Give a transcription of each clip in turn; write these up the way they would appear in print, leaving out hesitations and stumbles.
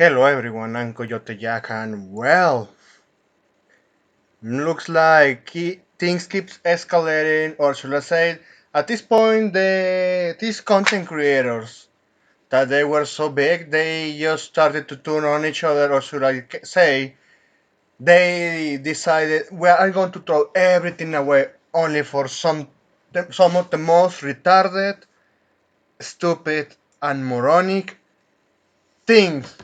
Hello everyone, I'm Coyote Jack and looks like things keeps escalating, or should I say, at this point, these content creators that they were so big, they just started to turn on each other, or should I say, they decided we are going to throw everything away only for some of the most retarded, stupid, and moronic things.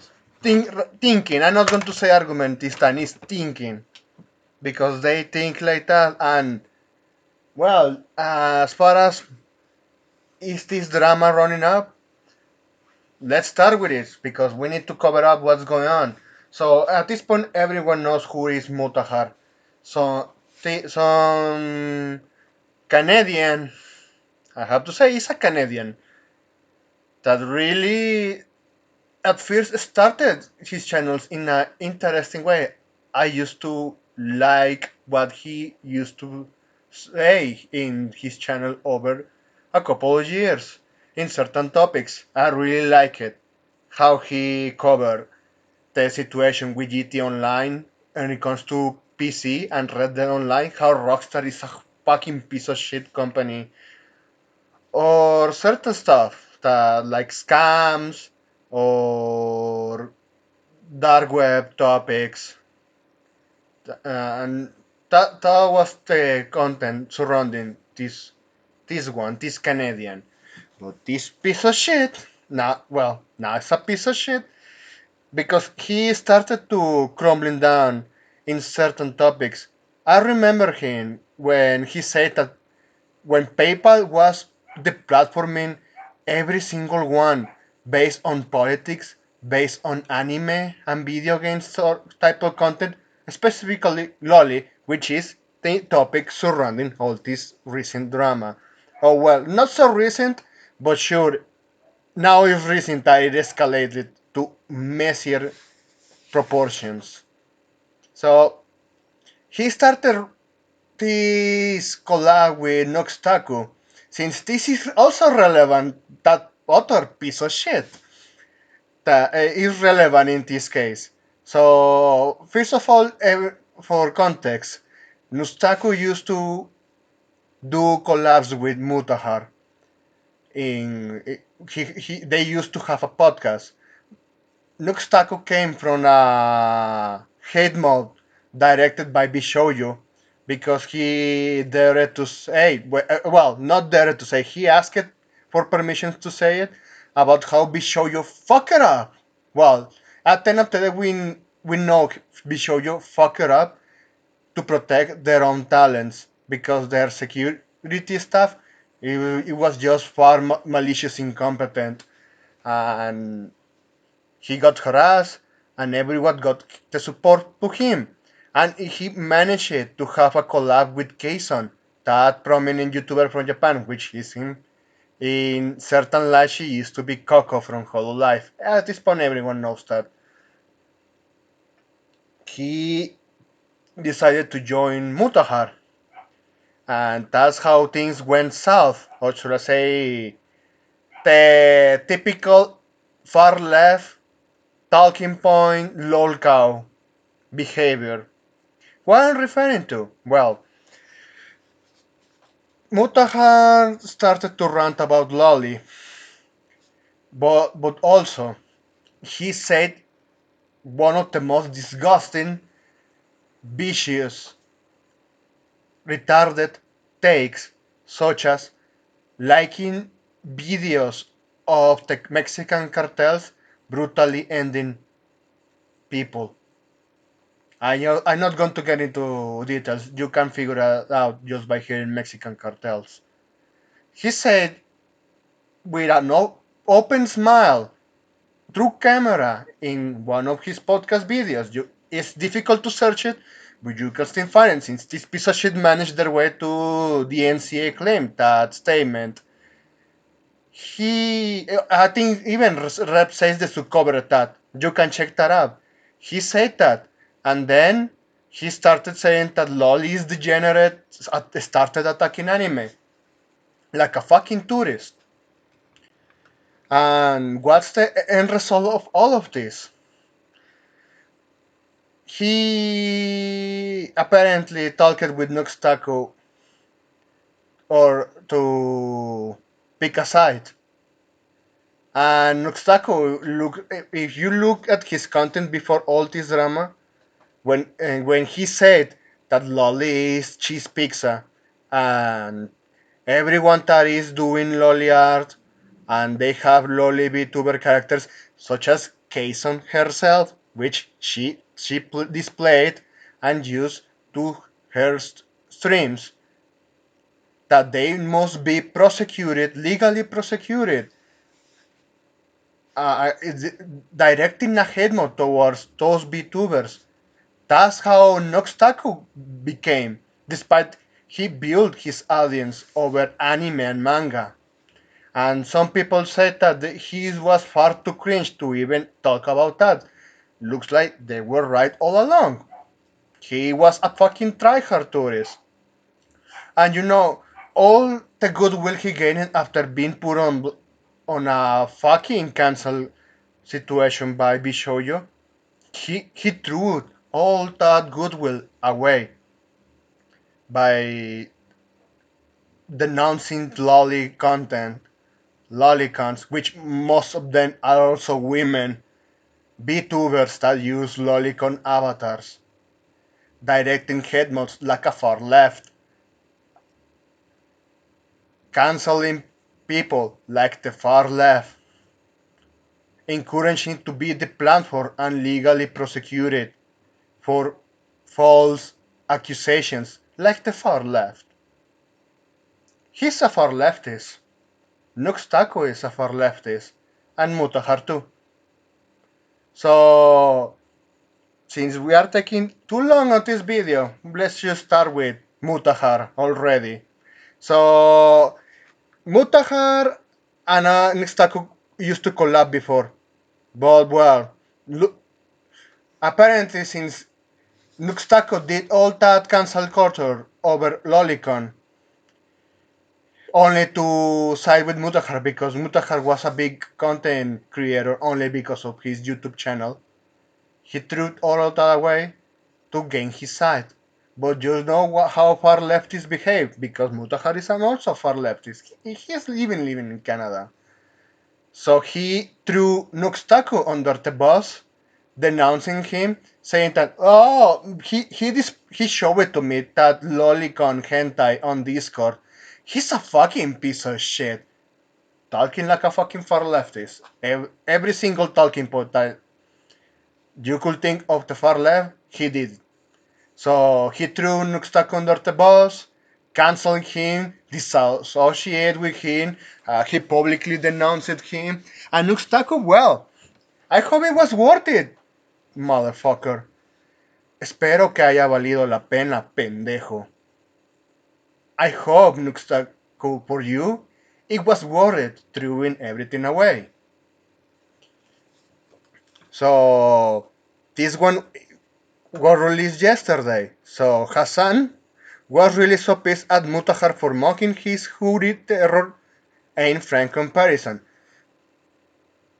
Thinking. I'm not going to say argument this time. It's thinking because they think like that. And as far as is this drama running up, let's start with it because we need to cover up what's going on. So at this point, everyone knows who is Mutahar. So some Canadian, I have to say, he's a Canadian that really at first started his channels in an interesting way. I used to like what he used to say in his channel over a couple of years in certain topics. I really like it. How he covered the situation with GT Online when it comes to PC and Red Dead Online, how Rockstar is a fucking piece of shit company, or certain stuff that like scams or dark web topics, and that was the content surrounding this Canadian. But this piece of shit, now it's a piece of shit because he started to crumbling down in certain topics. I remember him when he said that when PayPal was deplatforming every single one based on politics, based on anime and video games type of content, specifically l0li, which is the topic surrounding all this recent drama. Oh well, not so recent, but sure, now it's recent that it escalated to messier proportions. So he started this collab with Taku, since this is also relevant, that other piece of shit that is relevant in this case. So, first of all, for context, Nustaku used to do collabs with Mutahar. They used to have a podcast. Nuxtaku came from a hate mode directed by Bishoyu because he dared to say, not dared to say, he asked for permission to say it about how Bishoyu fucked it up. Well, at the end of the day, we know Bishoyu fucked it up to protect their own talents because their security staff, it was just far malicious, incompetent, and he got harassed, and everyone got the support to him. And he managed to have a collab with Kayson, that prominent YouTuber from Japan, which is him. In certain lives, she used to be Coco from Hololive. At this point, everyone knows that. He decided to join Mutahar, and that's how things went south, or should I say, the typical far left talking point lol cow behavior. What I'm referring to? Well, Mutahar started to rant about l0li, but also he said one of the most disgusting, vicious, retarded takes, such as liking videos of the Mexican cartels brutally ending people. I'm not going to get into details. You can figure it out just by hearing Mexican cartels. He said with an open smile through camera in one of his podcast videos. It's difficult to search it, but you can still find it since this piece of shit managed their way to the NCA claim that statement. I think even Rep says this to cover that. You can check that out. He said that, and then he started saying that l0li is degenerate, started attacking anime like a fucking tourist. And what's the end result of all of this? he apparently talked with Nuxtaku or to pick a side. And Nuxtaku, look, if you look at his content before all this drama, when he said that l0li is cheese pizza, and everyone that is doing l0li art, and they have l0li VTuber characters such as Kayson herself, which she displayed and used to her streams, that they must be prosecuted, legally prosecuted, it's directing a hate mob towards those VTubers. That's how Noxtaku became, despite he built his audience over anime and manga. And some people said that he was far too cringe to even talk about that. Looks like they were right all along. He was a fucking tryhard tourist. And all the goodwill he gained after being put on a fucking cancel situation by Bishoyo, he threw all that goodwill away by denouncing lolly content, lolicons, which most of them are also women, VTubers that use lolicon avatars, directing head mods like a far left, canceling people like the far left, encouraging to be the platform and legally prosecuted for false accusations like the far left. He's a far leftist. Nuxtaku is a far leftist. And Mutahar too. So, since we are taking too long on this video, let's just start with Mutahar already. So, Mutahar and Nuxtaku used to collab before. But, well, look, apparently since Nuxtaku did all that cancel culture over Lolicon, only to side with Mutahar because Mutahar was a big content creator only because of his YouTube channel. He threw all of that away to gain his side. But you know how far leftists behave because Mutahar is also far leftist. He's living in Canada. So he threw Nuxtaku under the bus, denouncing him, saying that he showed it to me that lolicon hentai on Discord. He's a fucking piece of shit. Talking like a fucking far leftist. Every single talking point that you could think of the far left, he did. So he threw Nuxtaku under the bus, canceled him, disassociated with him. He publicly denounced him. And Nuxtaku, well, I hope it was worth it, motherfucker. Espero que haya valido la pena, pendejo. I hope, Nuxtaku, for you, it was worth it throwing everything away. So, this one was released yesterday. So, Hassan was really so pissed at Mutahar for mocking his hoodie terror and frank comparison.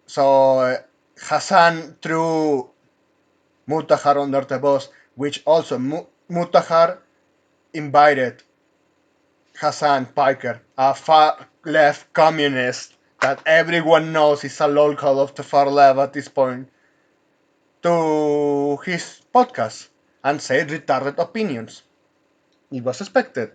So, Hassan threw Mutahar under the bus, which also Mutahar invited Hassan Piker, a far left communist that everyone knows is a local of the far left at this point, to his podcast and said retarded opinions. It was expected.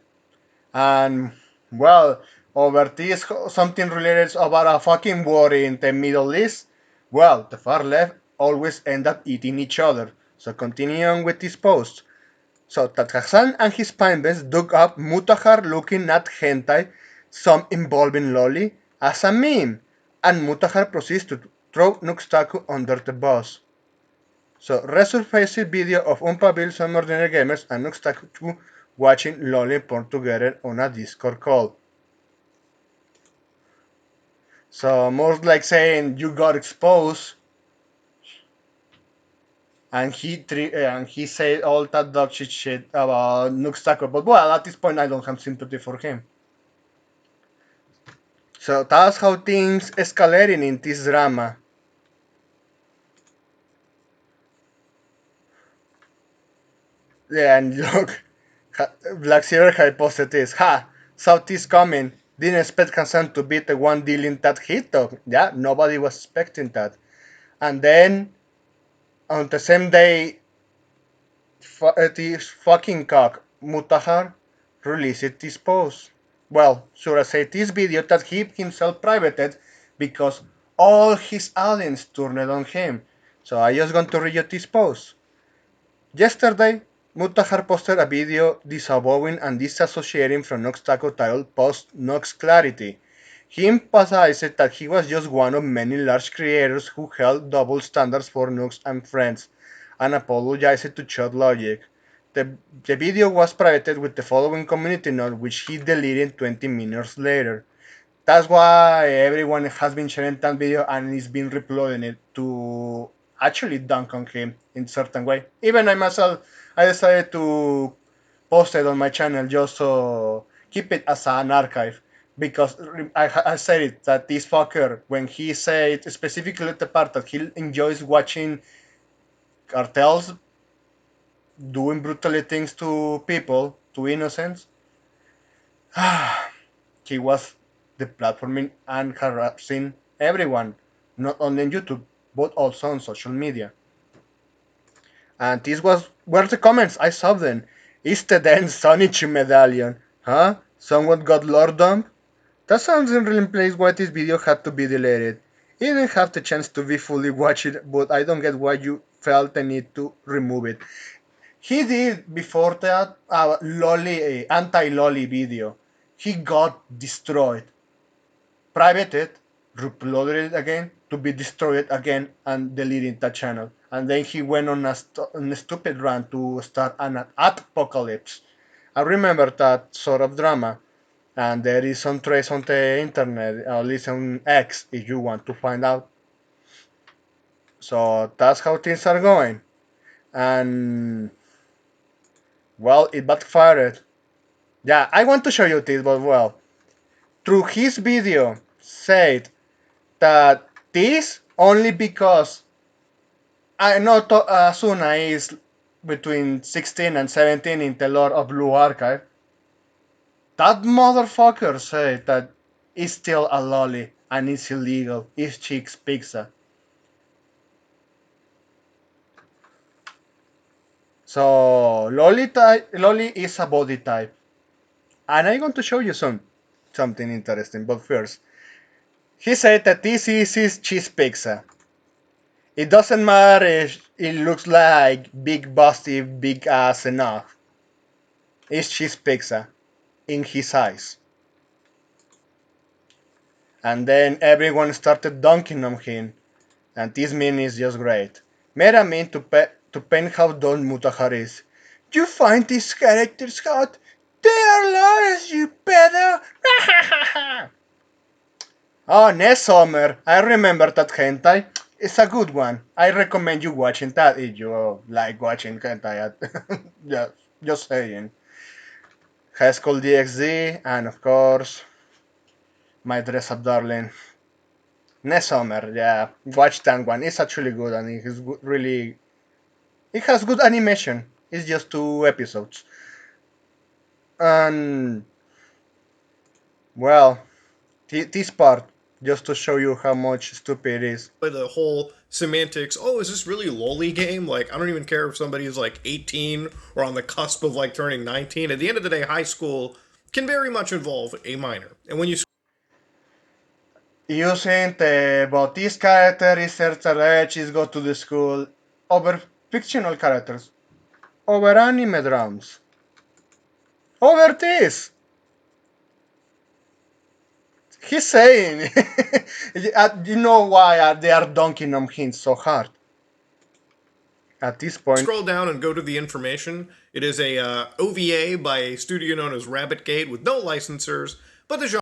And, well, over this, something related about a fucking war in the Middle East, well, the far left always end up eating each other. So continuing with this post. So that Hassan and his pinebase dug up Mutahar looking at hentai, some involving l0li, as a meme, and Mutahar proceeds to throw Nuxtaku under the bus. So resurfaced video of Umpabil, some ordinary gamers, and Nuxtaku watching l0li porn together on a Discord call. So most like saying you got exposed, and he said all that dog shit about Nuxtaku. But well, at this point, I don't have sympathy for him. So that's how things escalating in this drama. Yeah, and look, Black Silver had posted this. Ha! South is coming. Didn't expect Hassan to beat the one dealing that hit though. Yeah, nobody was expecting that. And then on the same day, this fucking cock, Mutahar, released this post. Well, should I say this video that he himself privated because all his audience turned on him. So I just going to read you this post. Yesterday, Mutahar posted a video disavowing and disassociating from Nox Taco titled Post Nox Clarity. He emphasized that he was just one of many large creators who held double standards for Nux and friends, and apologized to Chud Logic. The video was privated with the following community note, which he deleted 20 minutes later. That's why everyone has been sharing that video and is been uploading it to actually dunk on him in certain way. Even I myself, I decided to post it on my channel just to keep it as an archive because I said it that this fucker when he said specifically the part that he enjoys watching cartels doing brutally things to people, to innocents, he was deplatforming and harassing everyone, not only on YouTube, but also on social media. And this was were the comments. I saw them. Is the then Sonichi medallion? Huh? Someone got Lord Dump? That sounds in real place why this video had to be deleted. It didn't have the chance to be fully watched, but I don't get why you felt the need to remove it. He did before that l0li anti-l0li video. He got destroyed. Privated, uploaded it again to be destroyed again and deleting that channel. And then he went on a stupid run to start an apocalypse. I remember that sort of drama. And there is some trace on the internet, at least on X, if you want to find out. So that's how things are going. And well, it backfired. Yeah, I want to show you this, but well, through his video, said that this only because I know Asuna is between 16 and 17 in the lore of Blue Archive. That motherfucker said that it's still a l0li and it's illegal. It's chicks pizza. So l0li is a body type, and I'm going to show you something interesting. But first, he said that this is his cheese pizza. It doesn't matter if it looks like big busty, big ass enough. It's cheese pizza in his eyes. And then everyone started dunking on him, and this meme is just great. Mera mean to paint how dumb Mutahar is. You find these characters hot? They are liars, you pedo! Oh, Ness Summer, I remember that hentai. It's a good one. I recommend you watching that if you like watching hentai. Yeah, just saying. High School DxD, and of course, my dress up darling. Ness Summer, yeah. Watch that one. It's actually good and it is really. It has good animation. It's just 2 episodes. And, well, this part, just to show you how much stupid it is. The whole semantics. Oh, is this really l0li game? Like, I don't even care if somebody is like 18 or on the cusp of like turning 19. At the end of the day, high school can very much involve a minor. And when you Using the but this character is search is go to the school over fictional characters, over anime drums, over this. He's saying, you know why they are dunking on him so hard at this point. scroll down and go to the information, it is a OVA by a studio known as Rabbitgate with no licensors, but the genre.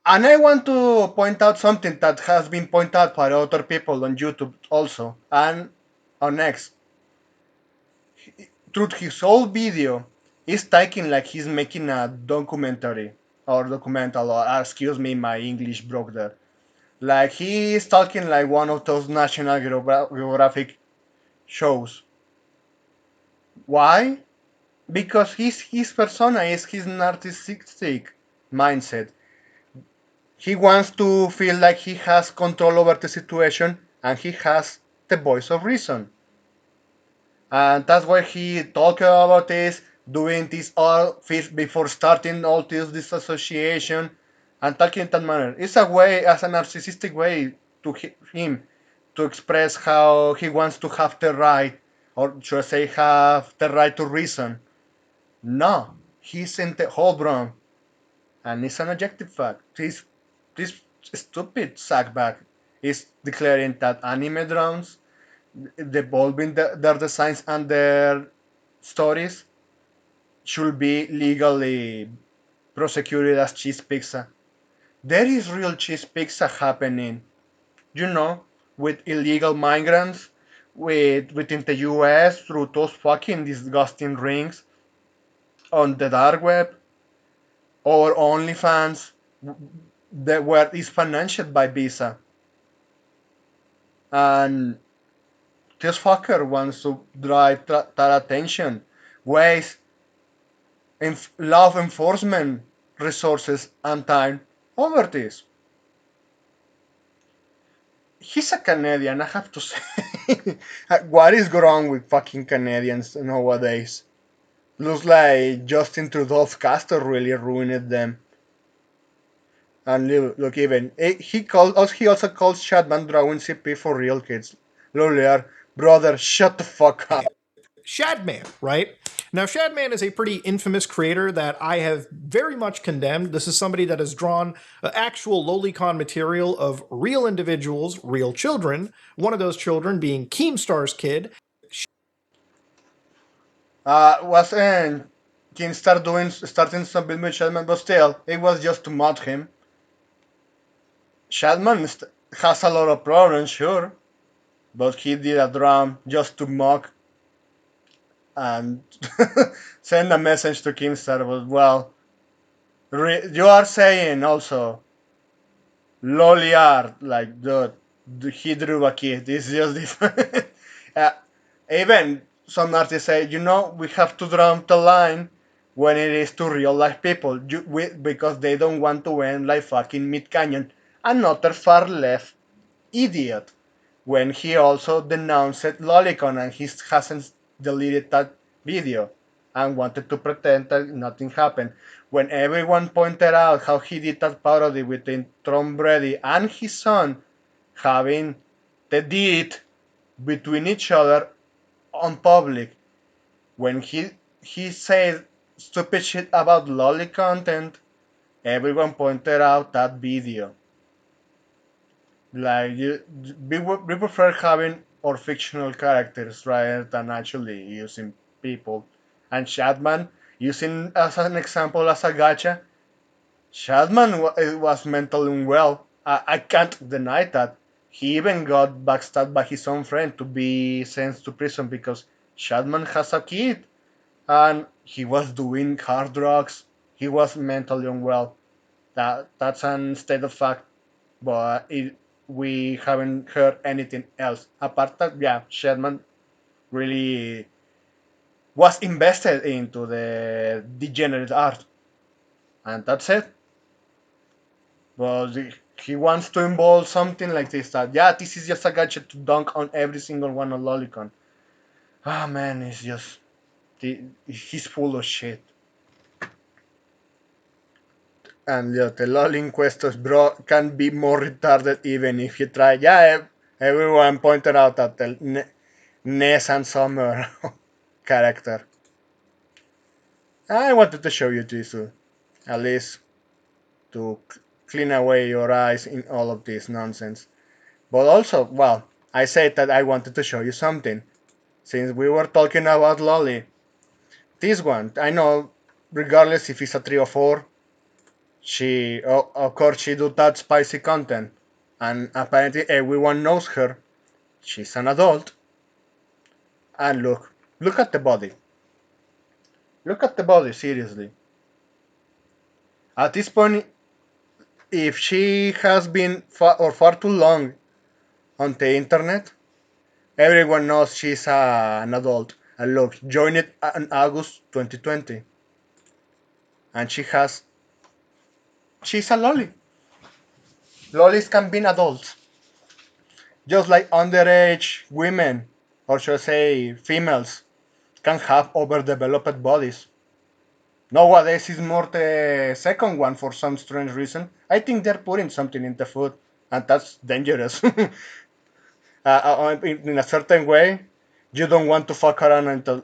And I want to point out something that has been pointed out by other people on YouTube also and on X. Through his whole video, he's talking like he's making a documentary or documental, or excuse me, my English broke there. Like he is talking like one of those National Geographic shows. Why? because his persona is his narcissistic mindset. He wants to feel like he has control over the situation and he has the voice of reason. And that's why he talked about this, doing this all before starting all this disassociation and talking in that manner. It's a way, as a narcissistic way to him to express how he wants to have the right, or should I say, have the right to reason. No, he's in the whole wrong, and it's an objective fact. This stupid sackbag is declaring that anime drones devolving their designs and their stories should be legally prosecuted as cheese pizza. There is real cheese pizza happening, you know, with illegal migrants within the US through those fucking disgusting rings on the dark web or OnlyFans that were is financed by Visa. And this fucker wants to drive that attention, waste law enforcement resources and time over this. He's a Canadian, I have to say. What is wrong with fucking Canadians nowadays? Looks like Justin Trudeau's castle really ruined them. And look, even he also calls Chadman drawing CP for real kids. l0li, brother, shut the fuck up. Shadman, right? Now, Shadman is a pretty infamous creator that I have very much condemned. This is somebody that has drawn actual lolicon material of real individuals, real children, one of those children being Keemstar's kid. Was King starting some build with Shadman, but still, it was just to mod him. Shadman has a lot of problems, sure, but he did a drum just to mock and send a message to Keemstar. But well, you are saying also l0li art, like he drew a kid. It's just different. uh, Even some artists say, we have to draw the line when it is to real life people, because they don't want to end like fucking Mid Canyon, another far left idiot. When he also denounced Lolicon and he hasn't deleted that video and wanted to pretend that nothing happened. When everyone pointed out how he did that parody between Tom Brady and his son having the deed between each other on public, when he said stupid shit about lolly content, everyone pointed out that video. Like we prefer having our fictional characters rather than actually using people. And Shadman, using as an example as a gacha, Shadman was mentally unwell. I can't deny that. He even got backstabbed by his own friend to be sent to prison because Shadman has a kid and he was doing hard drugs. He was mentally unwell. That's an state of fact, but we haven't heard anything else apart that yeah, Sherman really was invested into the degenerate art, and that's it. But he wants to involve something like this that yeah, this is just a gadget to dunk on every single one on Lolicon. Ah man, it's just he's full of shit. And yeah, the LOL encuestos, bro, can be more retarded even if you try. Yeah, everyone pointed out that the Ness and Summer character. I wanted to show you this, at least to clean away your eyes in all of this nonsense. But also, well, I said that I wanted to show you something. Since we were talking about l0li, this one, I know, regardless if it's a 3 or 4, of course, she do that spicy content. And apparently everyone knows her. She's an adult. And look at the body. Look at the body, seriously. At this point, if she has been far too long on the internet, everyone knows she's an adult. And look, joined it in August 2020, and she's a lolly. Lollies can be adults, just like underage women, or should I say females, can have overdeveloped bodies. Nowadays is more the second one for some strange reason. I think they're putting something in the food, and that's dangerous. In a certain way, you don't want to fuck around and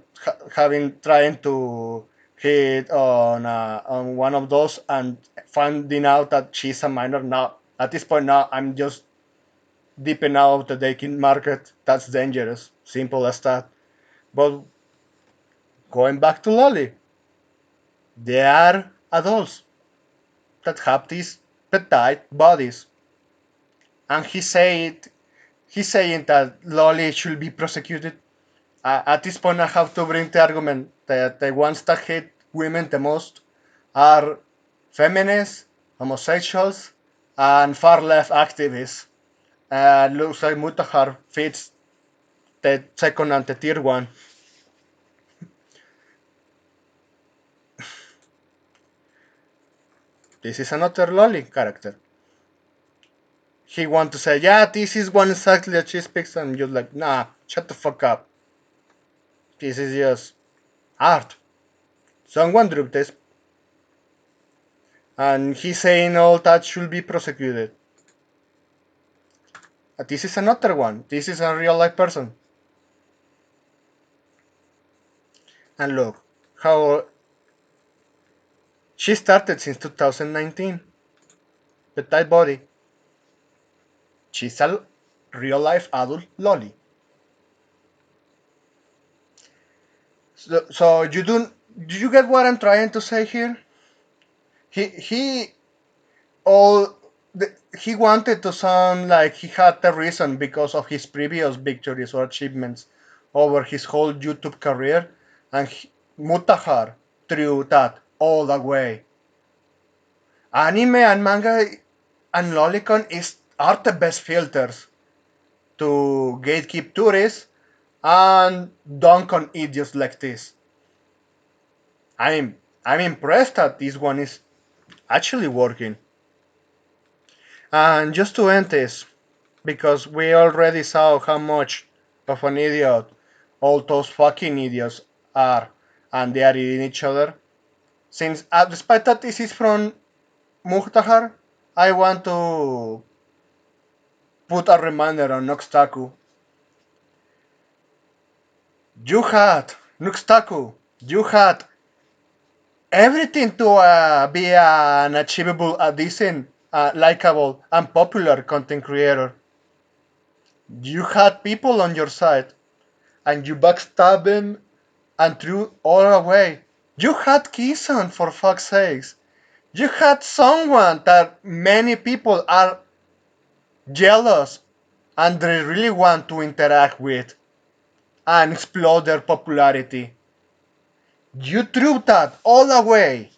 having trying to hit on one of those and finding out that she's a minor. Now, at this point, now I'm just dipping out of the dating market. That's dangerous. Simple as that. But going back to l0li, they are adults that have these petite bodies, and he's saying that l0li should be prosecuted. At this point, I have to bring the argument that the ones that hate women the most are feminists, homosexuals, and far left activists. Looks like Mutahar fits the second and the third one. This is another l0li character. He want to say, yeah, this is one exactly that she speaks, and you're like, nah, shut the fuck up. This is just art. Someone drew this, and he's saying all that should be prosecuted. This is another one. This is a real life person. And look, how she started since 2019. Petite body. She's a real life adult l0li. So you don't. Do you get what I'm trying to say here? He all he wanted to sound like he had the reason because of his previous victories or achievements over his whole YouTube career, and Mutahar threw that all away. Anime and manga and lolicon are the best filters to gatekeep tourists and dunk on idiots like this. I'm impressed that this one is actually working. And just to end this, because we already saw how much of an idiot all those fucking idiots are, and they are eating each other. Since, despite that this is from Muhtahar, I want to put a reminder on Noxtaku. You had, Nuxtaku, you had everything to be an achievable, a decent, likable, and popular content creator. You had people on your side, and you backstabbed them and threw all away. You had Kison, for fuck's sakes. You had someone that many people are jealous and they really want to interact with and explode their popularity. You threw that all away.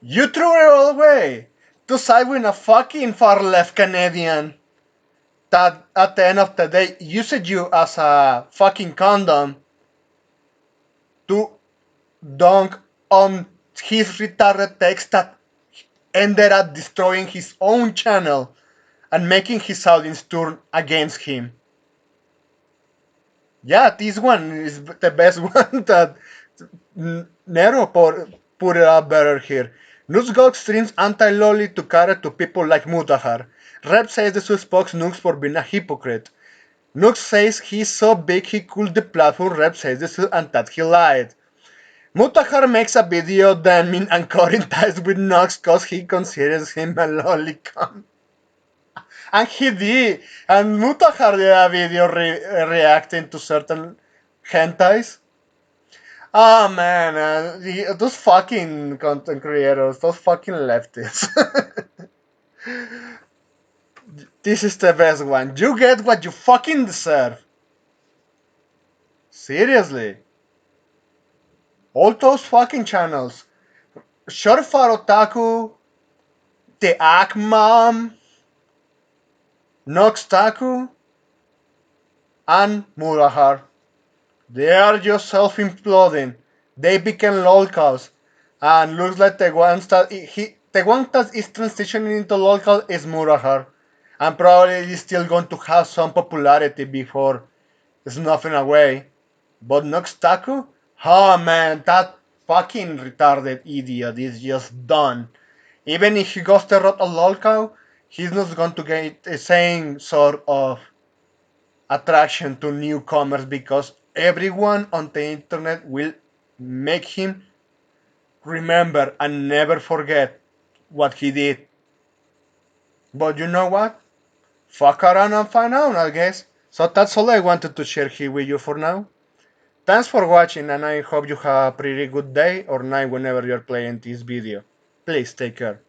You threw it all away to side with a fucking far left Canadian that at the end of the day used you as a fucking condom to dunk on his retarded text that ended up destroying his own channel and making his audience turn against him. Yeah, this one is the best one that Nero put it up better here. Nuzgog streams anti-l0li to cater to people like Mutahar. Rep says the sus spokes Nux for being a hypocrite. Nux says he's so big he could the platform. Rep says the sus and that he lied. Mutahar makes a video damning and cutting ties with Nux cause he considers him a lolicon. And he did. And Mutahar did a video reacting to certain hentais. Oh man, those fucking content creators, those fucking leftists. This is the best one. You get what you fucking deserve. Seriously. All those fucking channels. Surefire Otaku, The Ack Mom, Nox Taku, and Murahar. They are just self-imploding. They became locals, and looks like the one that is transitioning into local is Murahar, and probably is still going to have some popularity before snuffing away. But Noxtaku? Oh man, that fucking retarded idiot is just done. Even if he goes the route of local, he's not going to get the same sort of attraction to newcomers because everyone on the internet will make him remember and never forget what he did. But you know what? Fuck around and find out, I guess. So that's all I wanted to share here with you for now. Thanks for watching, and I hope you have a pretty good day or night whenever you're playing this video. Please take care.